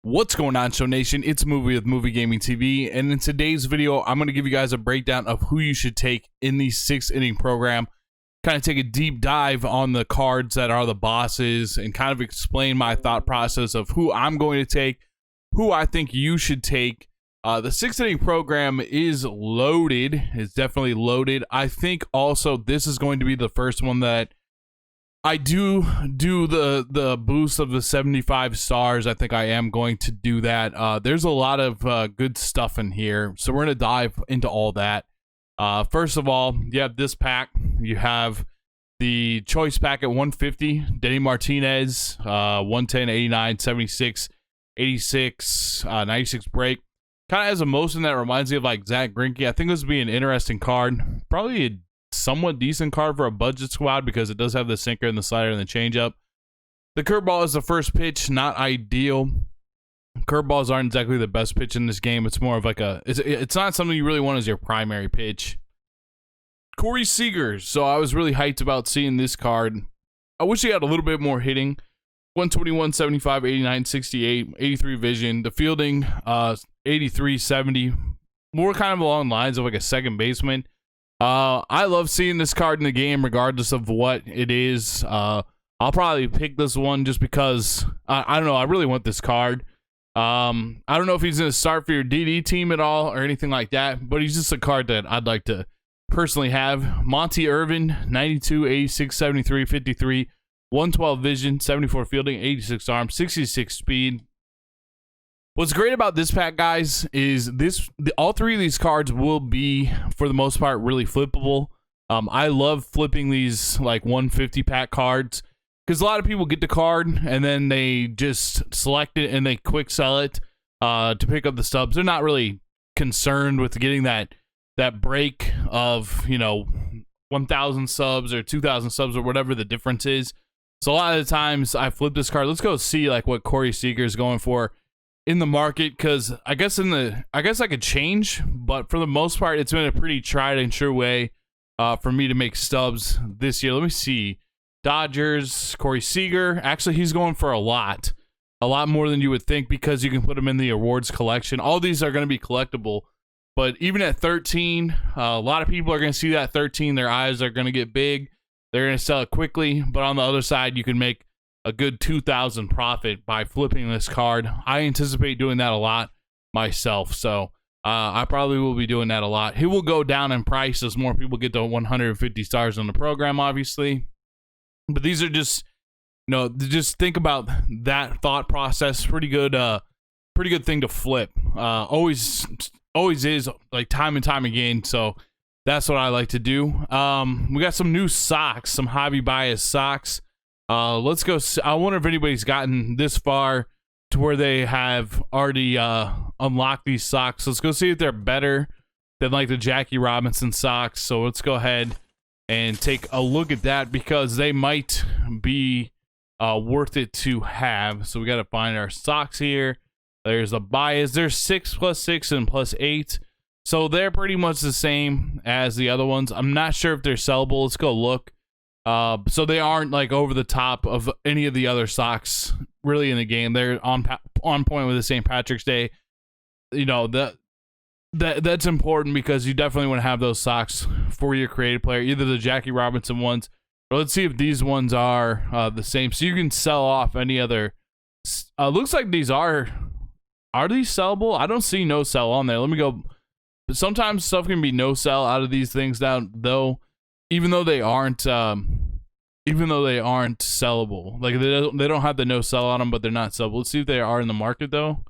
What's going on, Show Nation? It's Movie with Movie Gaming TV, and in today's video, I'm going to give you guys a breakdown of who you should take in the 6-inning program, kind of take a deep dive on the cards that are the bosses, and kind of explain my thought process of who I'm going to take, who I think you should take. The 6-inning program is loaded. It's definitely loaded. I think also this is going to be the first one that I do the boost of the 75 stars. I think I am going to do that. There's a lot of good stuff in here, so we're going to dive into all that. First of all, you have this pack. You have the choice pack at 150, Denny Martinez, 110, 89, 76, 86, 96 break. Kind of has a motion that reminds me of like Zach Greinke. I think this would be an interesting card. Probably a somewhat decent card for a budget squad because it does have the sinker and the slider and the changeup. The curveball is the first pitch, not ideal. Curveballs aren't exactly the best pitch in this game. It's more of like it's not something you really want as your primary pitch. Corey Seager. So I was really hyped about seeing this card. I wish he had a little bit more hitting. 121, 75, 89, 68, 83 vision. The fielding, 83, 70. More kind of along the lines of like a second baseman. I love seeing this card in the game regardless of what it is. I'll probably pick this one just because I don't know, I really want this card. I don't know if he's going to start for your DD team at all or anything like that, but he's just a card that I'd like to personally have. Monty Irvin, 92, 86, 73, 53, 112 vision, 74 fielding, 86 arm, 66 speed. What's great about this pack, guys, is all three of these cards will be, for the most part, really flippable. I love flipping these like 150 pack cards because a lot of people get the card and then they just select it and they quick sell it to pick up the stubs. They're not really concerned with getting that break of, 1,000 subs or 2,000 subs or whatever the difference is. So a lot of the times I flip this card. Let's go see like what Corey Seager is going for in the market, because I guess I could change, but for the most part, it's been a pretty tried and true way for me to make stubs this year. Let me see. Dodgers, Corey Seager. Actually, he's going for a lot more than you would think because you can put him in the awards collection. All these are going to be collectible, but even at 13, a lot of people are going to see that 13. Their eyes are going to get big. They're going to sell it quickly, but on the other side, you can make a good 2,000 profit by flipping this card. I anticipate doing that a lot myself, so I probably will be doing that a lot. He will go down in price as more people get to 150 stars on the program, obviously. But these are just, just think about that thought process. Pretty good thing to flip. Always is, like, time and time again. So that's what I like to do. We got some new socks, some hobby bias socks. Let's go. I wonder if anybody's gotten this far to where they have already unlocked these socks. Let's go see if they're better than like the Jackie Robinson socks. So let's go ahead and take a look at that because they might be worth it to have. So we got to find our socks here. There's a bias. There's 6 + 6 and +8. So they're pretty much the same as the other ones. I'm not sure if they're sellable. Let's go look. So they aren't like over the top of any of the other socks really in the game. They're on point with the St. Patrick's Day. That's important because you definitely want to have those socks for your creative player, either the Jackie Robinson ones, or let's see if these ones are the same. So you can sell off any other. Looks like these are these sellable? I don't see no sell on there. Let me go. Sometimes stuff can be no sell out of these things down though. Even though they aren't sellable, like they don't have the no sell on them, but they're not sellable. Let's see if they are in the market though.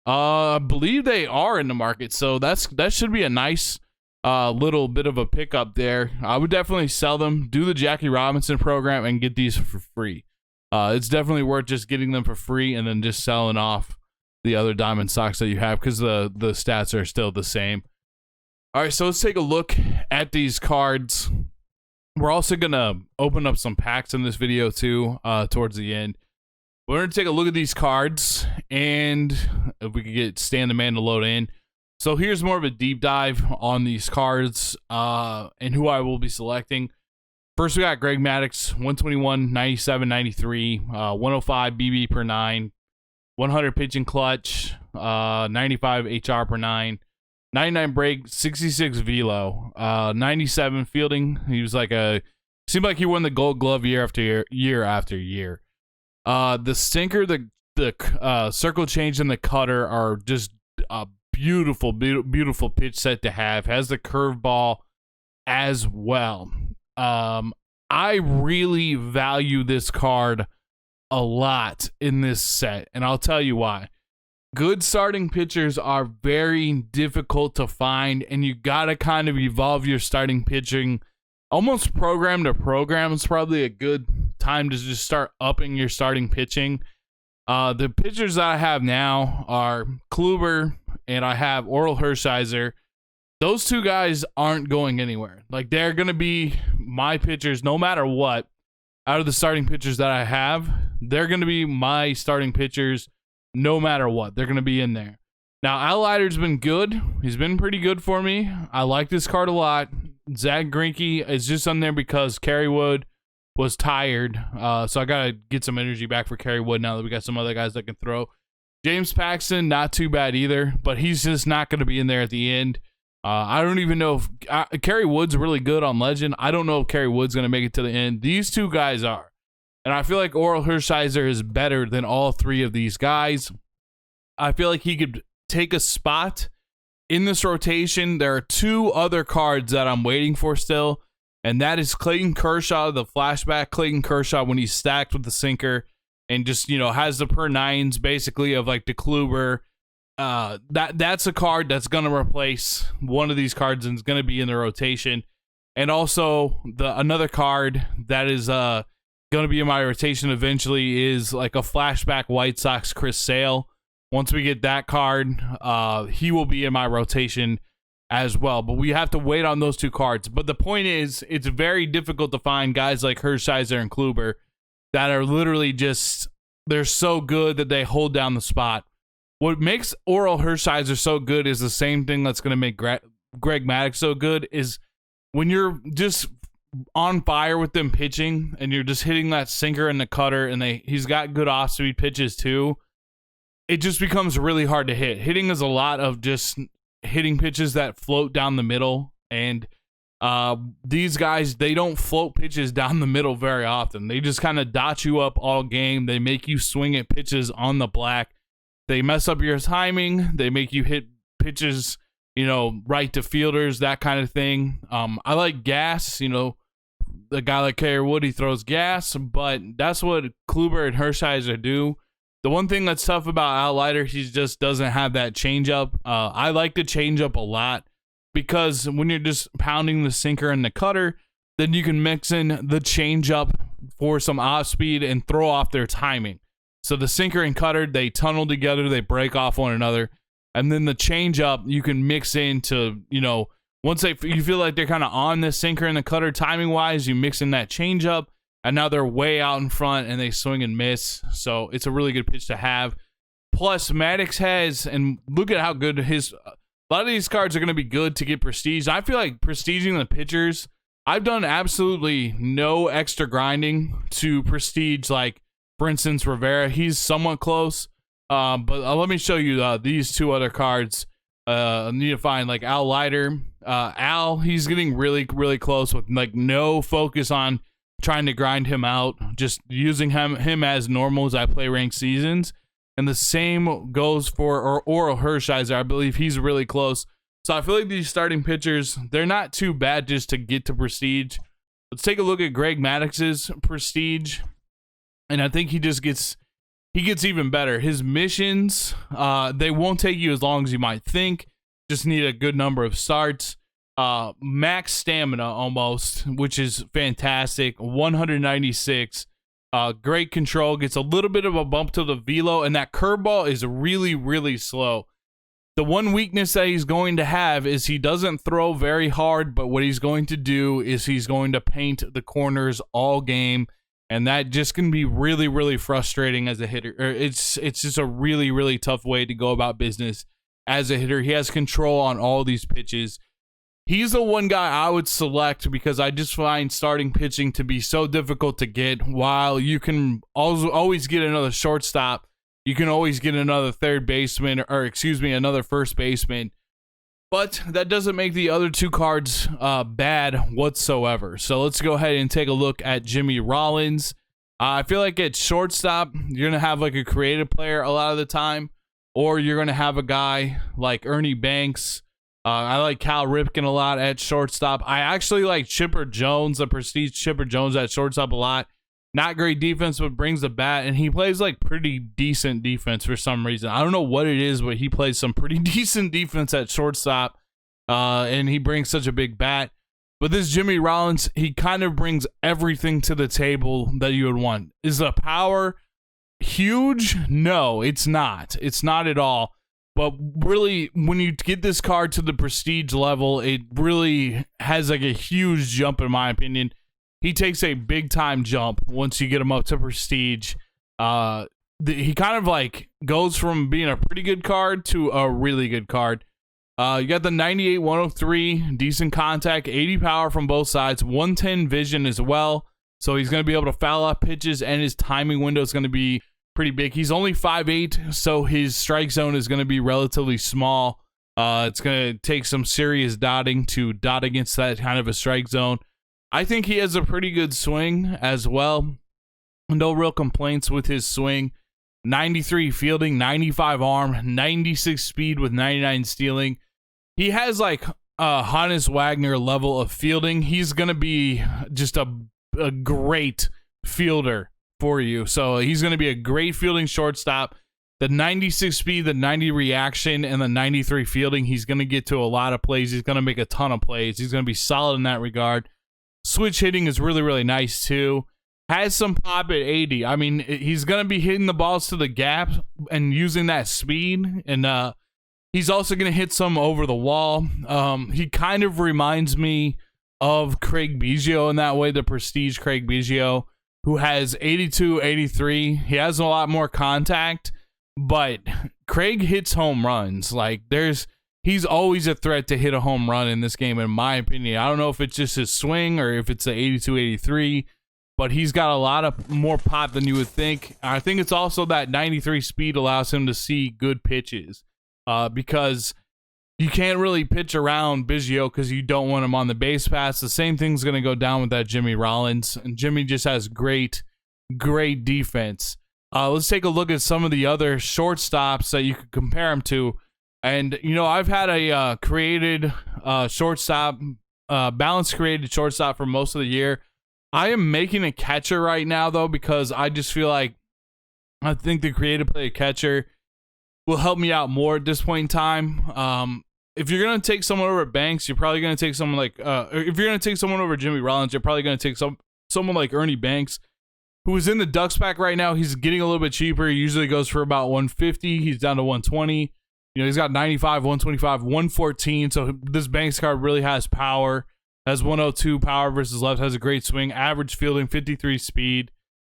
I believe they are in the market, so that should be a nice little bit of a pickup there. I would definitely sell them, do the Jackie Robinson program, and get these for free. It's definitely worth just getting them for free and then just selling off the other diamond socks that you have because the stats are still the same. All right, so let's take a look at these cards. We're also going to open up some packs in this video too towards the end. We're going to take a look at these cards, and if we could get Stan the Man to load in. So here's more of a deep dive on these cards and who I will be selecting. First, we got Greg Maddox, 121, 97, 93, 105 BB per 9, 100 pitching clutch, 95 HR per 9, 99 break, 66 velo, 97 fielding. He was seemed like he won the Gold Glove year after year. The sinker, the circle change, and the cutter are just a beautiful pitch set to have. Has the curveball as well. I really value this card a lot in this set, and I'll tell you why. Good starting pitchers are very difficult to find, and you gotta kind of evolve your starting pitching. Almost program to program is probably a good time to just start upping your starting pitching. The pitchers that I have now are Kluber, and I have Oral Hershiser. Those two guys aren't going anywhere. Like, they're going to be my pitchers no matter what. Out of the starting pitchers that I have, they're going to be my starting pitchers no matter what. They're going to be in there. Now, Al Leiter's been good. He's been pretty good for me. I like this card a lot. Zach Greinke is just on there because Kerry Wood was tired. So I got to get some energy back for Kerry Wood now that we got some other guys that can throw. James Paxton, not too bad either, but he's just not going to be in there at the end. I don't even know if Kerry Wood's really good on Legend. I don't know if Kerry Wood's going to make it to the end. These two guys are. And I feel like Oral Hershiser is better than all three of these guys. I feel like he could take a spot in this rotation. There are two other cards that I'm waiting for still, and that is Clayton Kershaw, the flashback Clayton Kershaw when he's stacked with the sinker and just, has the per nines basically of like the Kluber. That's a card that's going to replace one of these cards and is going to be in the rotation. And also another card that is going to be in my rotation eventually is like a flashback White Sox Chris Sale. Once we get that card, he will be in my rotation as well. But we have to wait on those two cards. But the point is, it's very difficult to find guys like Hershiser and Kluber that are literally just, they're so good that they hold down the spot. What makes Oral Hershiser so good is the same thing that's going to make Greg Maddox so good, is when you're just on fire with them pitching and you're just hitting that sinker and the cutter, and he's got good off-speed pitches too, it just becomes really hard to hit. Hitting is a lot of just hitting pitches that float down the middle, and these guys, they don't float pitches down the middle very often. They just kind of dot you up all game. They make you swing at pitches on the black. They mess up your timing. They make you hit pitches, right to fielders, that kind of thing. I like gas, the guy like Kerry Wood, he throws gas, but that's what Kluber and Hershiser do. The one thing that's tough about Al Leiter, he just doesn't have that changeup. I like the changeup a lot because when you're just pounding the sinker and the cutter, then you can mix in the changeup for some off speed and throw off their timing. So the sinker and cutter, they tunnel together, they break off one another. And then the changeup, you can mix into, once you feel like they're kind of on the sinker and the cutter timing-wise, you mix in that changeup, and now they're way out in front and they swing and miss. So it's a really good pitch to have. Plus, Maddox has, and look at how good a lot of these cards are going to be good to get prestige. I feel like prestiging the pitchers, I've done absolutely no extra grinding to prestige, like, for instance, Rivera. He's somewhat close, but let me show you these two other cards. I need to find like Al Leiter. Al, he's getting really, really close with like no focus on trying to grind him out, just using him as normal as I play ranked seasons. And the same goes for Oral Hershiser. I believe he's really close. So I feel like these starting pitchers, they're not too bad just to get to prestige. Let's take a look at Greg Maddox's prestige. And I think he gets even better. His missions, they won't take you as long as you might think. Just need a good number of starts. Max stamina almost, which is fantastic. 196. Great control. Gets a little bit of a bump to the velo, and that curveball is really, really slow. The one weakness that he's going to have is he doesn't throw very hard, but what he's going to do is he's going to paint the corners all game. And that just can be really, really frustrating as a hitter. It's just a really, really tough way to go about business as a hitter. He has control on all these pitches. He's the one guy I would select because I just find starting pitching to be so difficult to get, while you can always get another shortstop You can always get another third baseman, or excuse me, another first baseman. But that doesn't make the other two cards bad whatsoever. So let's go ahead and take a look at Jimmy Rollins. I feel like at shortstop, you're going to have like a creative player a lot of the time, or you're going to have a guy like Ernie Banks. I like Cal Ripken a lot at shortstop. I actually like Chipper Jones, the prestige Chipper Jones at shortstop a lot. Not great defense, but brings the bat, and he plays like pretty decent defense for some reason. I don't know what it is, but he plays some pretty decent defense at shortstop, and he brings such a big bat. But this Jimmy Rollins, he kind of brings everything to the table that you would want. Is the power huge? No, it's not. It's not at all. But really, when you get this card to the prestige level, it really has like a huge jump, in my opinion. He takes a big time jump once you get him up to prestige. He kind of like goes from being a pretty good card to a really good card. You got the 98, 103, decent contact, 80 power from both sides, 110 vision as well. So he's going to be able to foul off pitches, and his timing window is going to be pretty big. He's only 5'8", so his strike zone is going to be relatively small. It's going to take some serious dotting to dot against that kind of a strike zone. I think he has a pretty good swing as well. No real complaints with his swing. 93 fielding, 95 arm, 96 speed with 99 stealing. He has like a Hannes Wagner level of fielding. He's going to be just a great fielder for you. So he's going to be a great fielding shortstop. The 96 speed, the 90 reaction, and the 93 fielding, he's going to get to a lot of plays. He's going to make a ton of plays. He's going to be solid in that regard. Switch hitting is really, really nice too. Has some pop at 80. I mean, he's going to be hitting the balls to the gap and using that speed. And he's also going to hit some over the wall. He kind of reminds me of Craig Biggio in that way, the prestige Craig Biggio, who has 82, 83. He has a lot more contact, but Craig hits home runs. Like he's always a threat to hit a home run in this game, in my opinion. I don't know if it's just his swing or if it's the 82, 83, but he's got a lot of more pop than you would think. I think it's also that 93 speed allows him to see good pitches, because you can't really pitch around Biggio because you don't want him on the base pass. The same thing's going to go down with that Jimmy Rollins, and Jimmy just has great defense. Let's take a look at some of the other shortstops that you could compare him to. And, you know, I've had a created shortstop, balanced created shortstop for most of the year. I am making a catcher right now, though, because I just feel like I think the creative play catcher will help me out more at this point in time. If you're going to take someone over Banks, you're probably going to take someone like, if you're going to take someone over Jimmy Rollins, you're probably going to take someone like Ernie Banks, who is in the Ducks pack right now. He's getting a little bit cheaper. He usually goes for about 150. He's down to 120. You know, he's got 95, 125, 114. So this Banks card really has power. Has 102 power versus left. Has a great swing. Average fielding, 53 speed.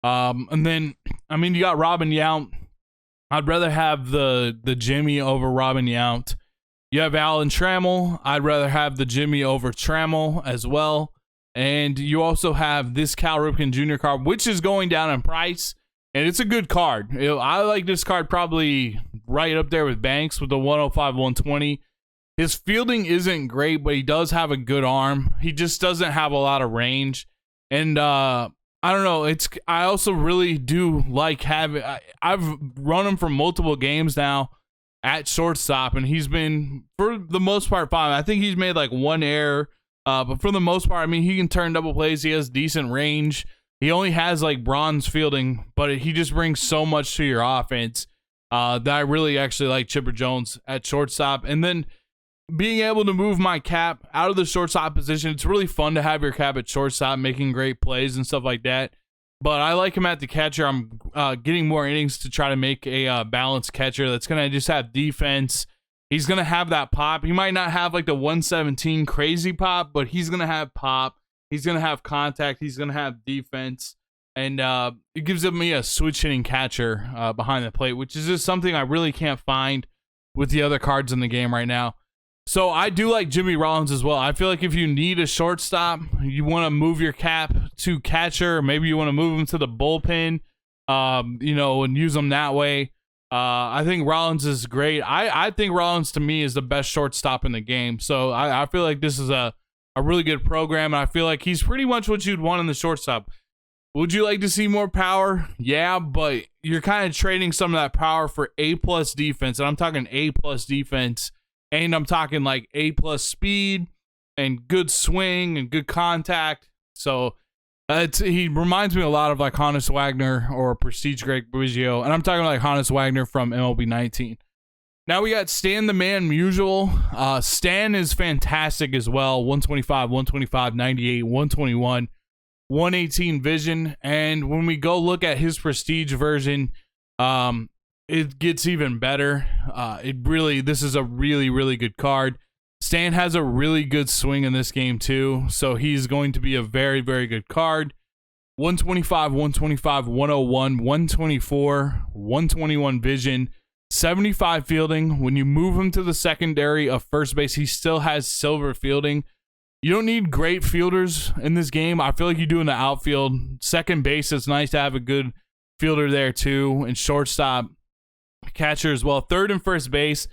And then, I mean, you got Robin Yount. I'd rather have the Jimmy over Robin Yount. You have Alan Trammell. I'd rather have the Jimmy over Trammell as well. And you also have this Cal Ripken Jr. card, which is going down in price. And it's a good card. I like this card probably right up there with Banks with the 105, 120. His fielding isn't great, but he does have a good arm. He just doesn't have a lot of range. And I don't know. I also really do like having. I've run him for multiple games now at shortstop, and he's been, for the most part, fine. I think he's made like one error, but for the most part, I mean, he can turn double plays. He has decent range. He only has like bronze fielding, but he just brings so much to your offense that I really actually like Chipper Jones at shortstop. And then being able to move my cap out of the shortstop position, it's really fun to have your cap at shortstop making great plays and stuff like that. But I like him at the catcher. I'm getting more innings to try to make a balanced catcher that's going to just have defense. He's going to have that pop. He might not have like the 117 crazy pop, but he's going to have pop. He's going to have contact. He's going to have defense. And it gives me a switch hitting catcher behind the plate, which is just something I really can't find with the other cards in the game right now. So I do like Jimmy Rollins as well. I feel like if you need a shortstop, you want to move your cap to catcher, maybe you want to move him to the bullpen, and use them that way. I think Rollins is great. I think Rollins to me is the best shortstop in the game. So I feel like this is a really good program, and I feel like he's pretty much what you'd want in the shortstop. Would you like to see more power? Yeah, but you're kind of trading some of that power for A+ defense, and I'm talking A+ defense, and I'm talking like A+ speed and good swing and good contact. So he reminds me a lot of like Honus Wagner or Prestige Greg Musial, and I'm talking like Honus Wagner from MLB 19. Now we got Stan the Man Musial. Stan is fantastic as well. 125, 125, 98, 121, 118 vision. And when we go look at his Prestige version, it gets even better. This is a really, really good card. Stan has a really good swing in this game too, so he's going to be a very, very good card. 125, 125, 101, 124, 121 vision, 75 fielding. When you move him to the secondary of first base, he still has silver fielding. You don't need great fielders in this game. I feel like you do in the outfield. Second base, it's nice to have a good fielder there too, and shortstop, catcher as well. Third and first base,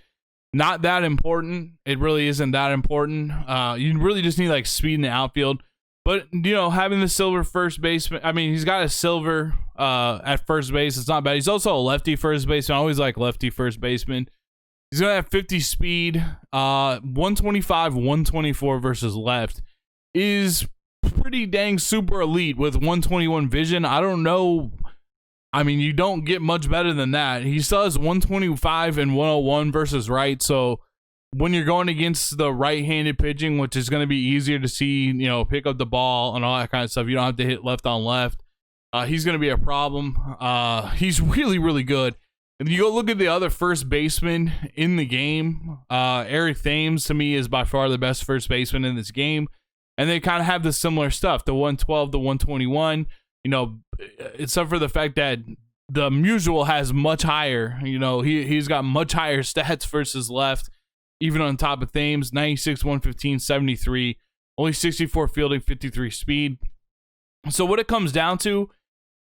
not that important. It really isn't that important. You really just need like speed in the outfield. But, you know, having the silver first baseman, I mean, he's got a silver at first base. It's not bad. He's also a lefty first baseman. I always like lefty first baseman. He's going to have 50 speed. 125, 124 versus left is pretty dang super elite with 121 vision. I don't know. I mean, you don't get much better than that. He still has 125 and 101 versus right. So when you're going against the right-handed pitching, which is going to be easier to see, you know, pick up the ball and all that kind of stuff, you don't have to hit left on left. He's going to be a problem. He's really, really good. And you go look at the other first baseman in the game. Eric Thames, to me, is by far the best first baseman in this game. And they kind of have the similar stuff, the 112, the 121. You know, except for the fact that the Musial has much higher, you know, he's got much higher stats versus left, even on top of Thames. 96, 115, 73, only 64 fielding, 53 speed. So what it comes down to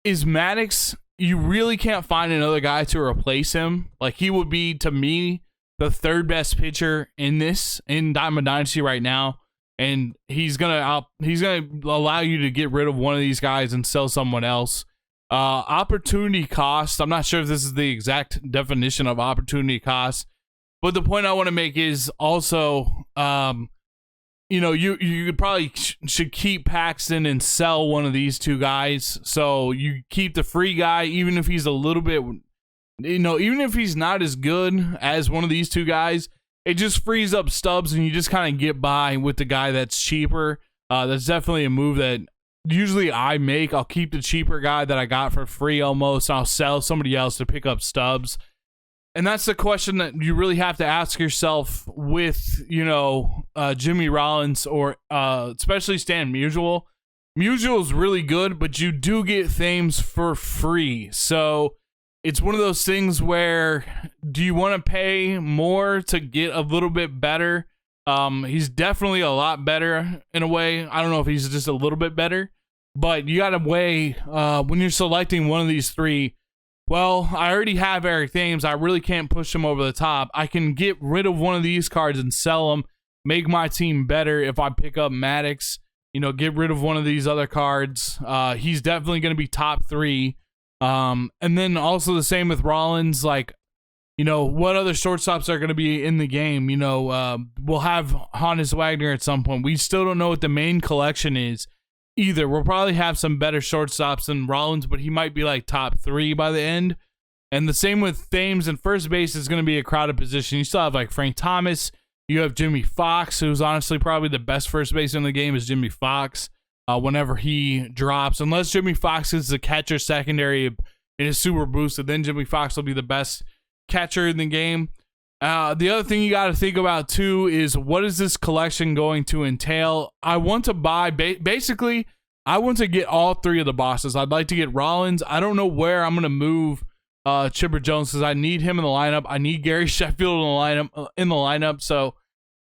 is Maddox, you really can't find another guy to replace him. Like, he would be, to me, the third best pitcher in Diamond Dynasty right now. And he's gonna allow you to get rid of one of these guys and sell someone else. Opportunity cost, I'm not sure if this is the exact definition of opportunity cost, but the point I want to make is also, you know, you probably should keep Paxton and sell one of these two guys. So you keep the free guy, even if he's a little bit, you know, even if he's not as good as one of these two guys. It just frees up stubs, and you just kind of get by with the guy that's cheaper. That's definitely a move that usually I make. I'll keep the cheaper guy that I got for free almost. And I'll sell somebody else to pick up stubs. And that's the question that you really have to ask yourself with, you know, Jimmy Rollins or especially Stan Musial. Musial is really good, but you do get Thames for free. So it's one of those things where, do you want to pay more to get a little bit better? He's definitely a lot better in a way. I don't know if he's just a little bit better, but you got to weigh when you're selecting one of these three. Well, I already have Eric Thames. I really can't push him over the top. I can get rid of one of these cards and sell them, make my team better if I pick up Maddox. You know, get rid of one of these other cards. He's definitely going to be top three. And then also the same with Rollins, like, you know, what other shortstops are going to be in the game? You know, we'll have Honus Wagner at some point. We still don't know what the main collection is either. We'll probably have some better shortstops than Rollins, but he might be like top three by the end. And the same with Thames, and first base is going to be a crowded position. You still have like Frank Thomas. You have Jimmy Fox, who's honestly probably the best first baseman in the game is Jimmy Fox. Whenever he drops, unless Jimmy Fox is the catcher secondary and is super boosted, then Jimmy Fox will be the best catcher in the game. The other thing you got to think about too is, what is this collection going to entail? I want to buy, basically, I want to get all three of the bosses. I'd like to get Rollins. I don't know where I'm going to move Chipper Jones, because I need him in the lineup. I need Gary Sheffield in the lineup. So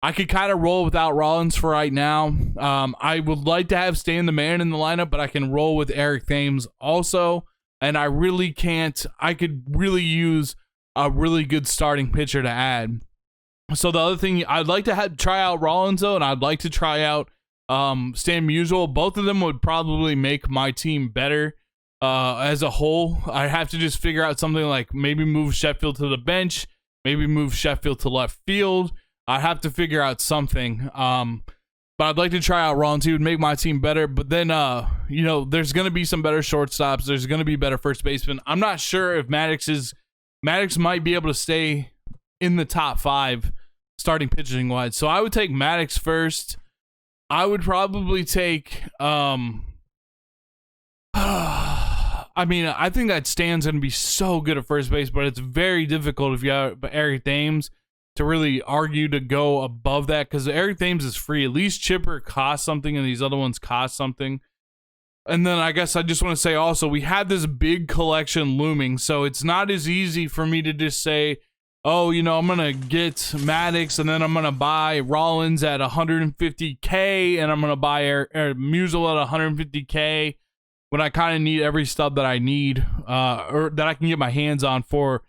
I could kind of roll without Rollins for right now. I would like to have Stan the Man in the lineup, but I can roll with Eric Thames also. And I really can't. I could really use a really good starting pitcher to add. So the other thing, I'd like to try out Rollins though, and I'd like to try out Stan Musial. Both of them would probably make my team better as a whole. I have to just figure out something like maybe move Sheffield to the bench, maybe move Sheffield to left field. I have to figure out something. But I'd like to try out Rollins. He would make my team better. But then, you know, there's going to be some better shortstops. There's going to be better first basemen. I'm not sure if Maddox might be able to stay in the top 5 starting pitching wise. So I would take Maddox first. I would probably take, I mean, I think that Stan's going to be so good at first base, but it's very difficult if you have Eric Thames to really argue to go above that, because Eric Thames is free. At least Chipper costs something and these other ones cost something. And then I guess I just want to say also, we have this big collection looming, so it's not as easy for me to just say, oh, you know, I'm going to get Maddox and then I'm going to buy Rollins at 150K and I'm going to buy Musial at 150K when I kind of need every stub that I need or that I can get my hands on for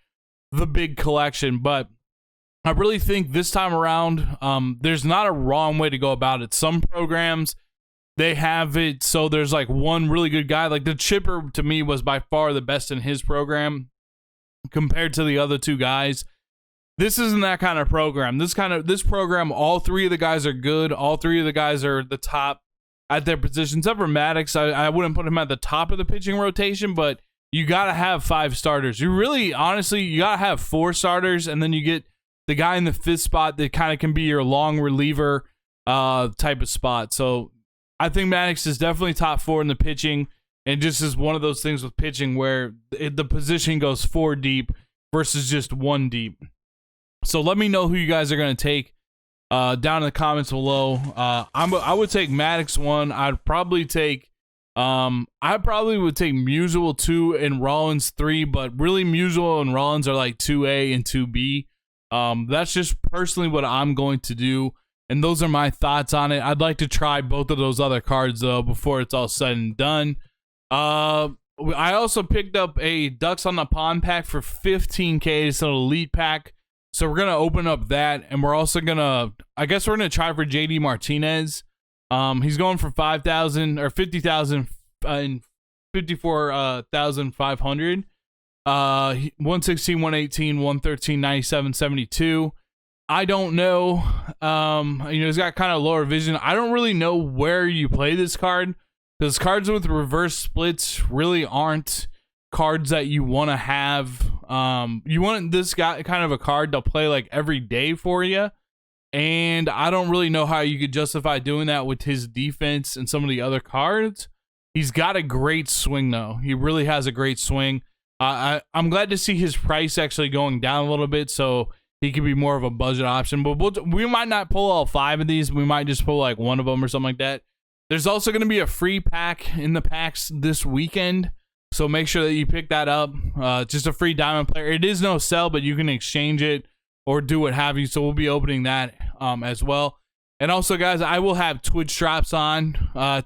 the big collection. But I really think this time around, there's not a wrong way to go about it. Some programs, they have it so there's like one really good guy. Like the Chipper, to me, was by far the best in his program compared to the other 2 guys. This isn't that kind of program. This program, all 3 of the guys are good. All 3 of the guys are the top at their position. Except for Maddox, I wouldn't put him at the top of the pitching rotation, but you got to have 5 starters. You really, honestly, you got to have 4 starters, and then you get the guy in the 5th spot that kind of can be your long reliever type of spot. So I think Maddox is definitely top 4 in the pitching, and just is one of those things with pitching where the position goes 4 deep versus just 1 deep. So let me know who you guys are going to take down in the comments below. I would take Maddox 1. I'd probably take would take Musial 2 and Rollins 3, but really Musial and Rollins are like 2A and 2B. That's just personally what I'm going to do, and those are my thoughts on it. I'd like to try both of those other cards though before it's all said and done. I also picked up a Ducks on the Pond pack for 15K. It's an elite pack. So we're going to open up that, and we're also going to, I guess we're going to try for JD Martinez. He's going for 5,000 or 50,000 and 54,500. 116, 118, 113, 97, 72. I don't know. You know, he's got kind of lower vision. I don't really know where you play this card, because cards with reverse splits really aren't cards that you want to have. You want this guy kind of a card to play like every day for you, and I don't really know how you could justify doing that with his defense and some of the other cards. He's got a great swing though. He really has a great swing. I'm glad to see his price actually going down a little bit, so he could be more of a budget option. But we might not pull all 5 of these. We might just pull like 1 of them or something like that. There's also going to be a free pack in the packs this weekend, so make sure that you pick that up. Just a free diamond player. It is no sell, but you can exchange it or do what have you. So we'll be opening that as well. And also, guys, I will have Twitch drops on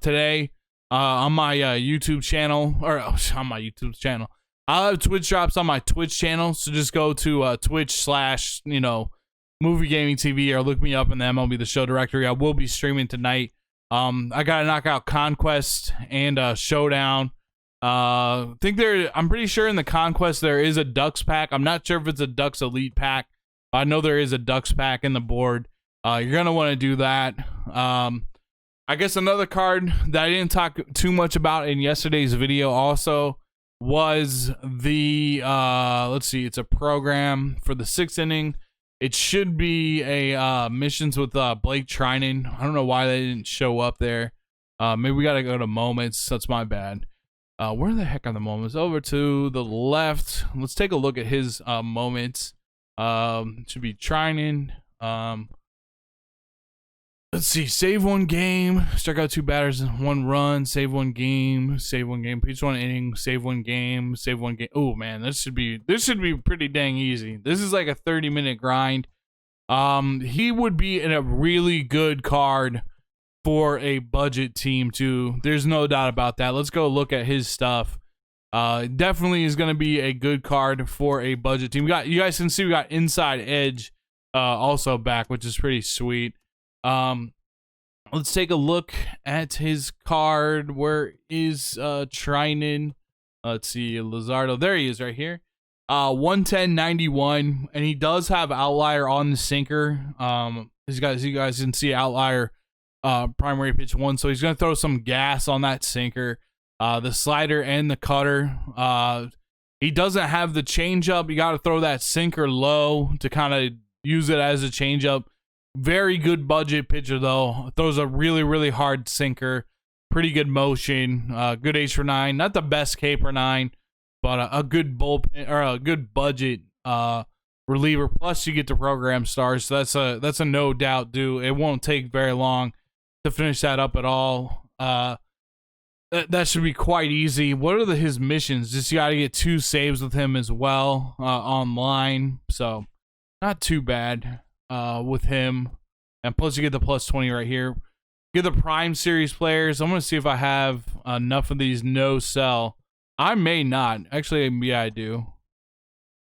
today on my YouTube channel, or on my YouTube channel. I'll have Twitch drops on my Twitch channel. So just go to Twitch / Movie Gaming TV, or look me up in the MLB The Show directory. I will be streaming tonight. I got to knock out Conquest and Showdown. I'm pretty sure in the Conquest there is a Ducks pack. I'm not sure if it's a Ducks Elite pack, but I know there is a Ducks pack in the board. You're going to want to do that. I guess another card that I didn't talk too much about in yesterday's video also was the, let's see, it's a program for the 6th inning. It should be a missions with Blake Treinen. I don't know why they didn't show up there. Maybe we got to go to moments. That's my bad. Where the heck are the moments? Over to the left. Let's take a look at his moments. Should be Treinen. Let's see. Save 1 game. Strike out 2 batters and 1 run. Save 1 game. Save 1 game. Pitch 1 inning. Save 1 game. Save 1 game. Oh man, this should be pretty dang easy. This is like a 30-minute grind. He would be in a really good card for a budget team too. There's no doubt about that. Let's go look at his stuff. Definitely is going to be a good card for a budget team. You guys can see we got Inside Edge also back, which is pretty sweet. Let's take a look at his card. Where is Treinen? Let's see, Lizardo. There he is right here. 110.91, and he does have outlier on the sinker. You guys can see outlier primary pitch 1, so he's going to throw some gas on that sinker. The slider and the cutter. He doesn't have the changeup. You got to throw that sinker low to kind of use it as a changeup. Very good budget pitcher though. Throws a really hard sinker. Pretty good motion. Good H for 9. Not the best K per 9, but a good bullpen or a good budget reliever. Plus you get the program stars. So that's a no doubt due. It won't take very long to finish that up at all. That should be quite easy. What are his missions? Just you got to get 2 saves with him as well online. So not too bad with him. And plus you get the plus 20 right here. Get the Prime Series players. I'm going to see if I have enough of these no sell. I may not. Actually, yeah, I do.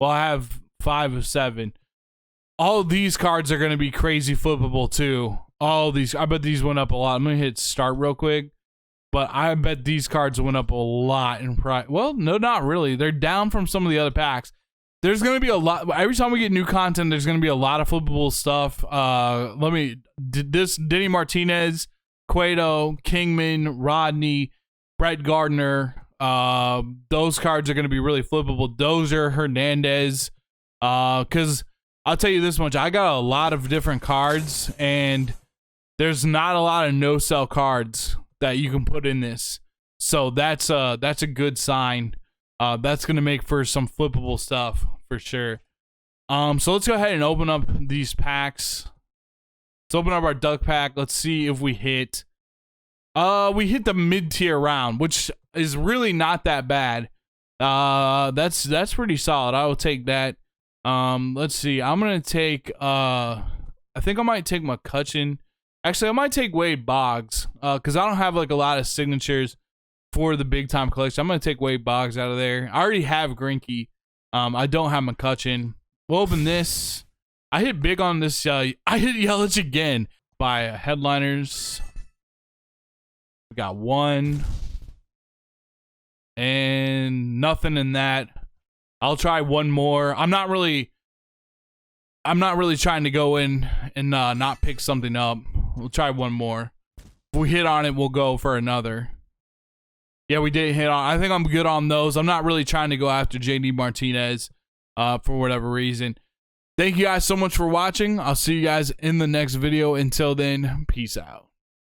Well, I have 5 of 7. All these cards are going to be crazy flippable too. All these, I bet these went up a lot. I'm going to hit start real quick. But I bet these cards went up a lot in price. Well, no, not really. They're down from some of the other packs. There's going to be a lot. Every time we get new content, there's going to be a lot of flippable stuff. Denny Martinez, Cueto, Kingman, Rodney, Brett Gardner. Those cards are going to be really flippable. Dozier, Hernandez. Because I'll tell you this much. I got a lot of different cards, and there's not a lot of no-sell cards that you can put in this. So that's a good sign. That's going to make for some flippable stuff for sure. So let's go ahead and open up these packs. Let's open up our duck pack. Let's see if we hit. We hit the mid-tier round, which is really not that bad. That's pretty solid. I will take that. Let's see. I'm going to take I think I might take McCutchen. Actually, I might take Wade Boggs because I don't have like a lot of signatures for the big time collection. I'm going to take Wade Boggs out of there. I already have Greinke. I don't have McCutchen. We'll open this. I hit big on this. I hit Yelich again by headliners. We got 1 and nothing in that. I'll try one more. I'm not really trying to go in and not pick something up. We'll try one more. If we hit on it, we'll go for another. Yeah, we did hit on. I think I'm good on those. I'm not really trying to go after JD Martinez for whatever reason. Thank you guys so much for watching. I'll see you guys in the next video. Until then, peace out.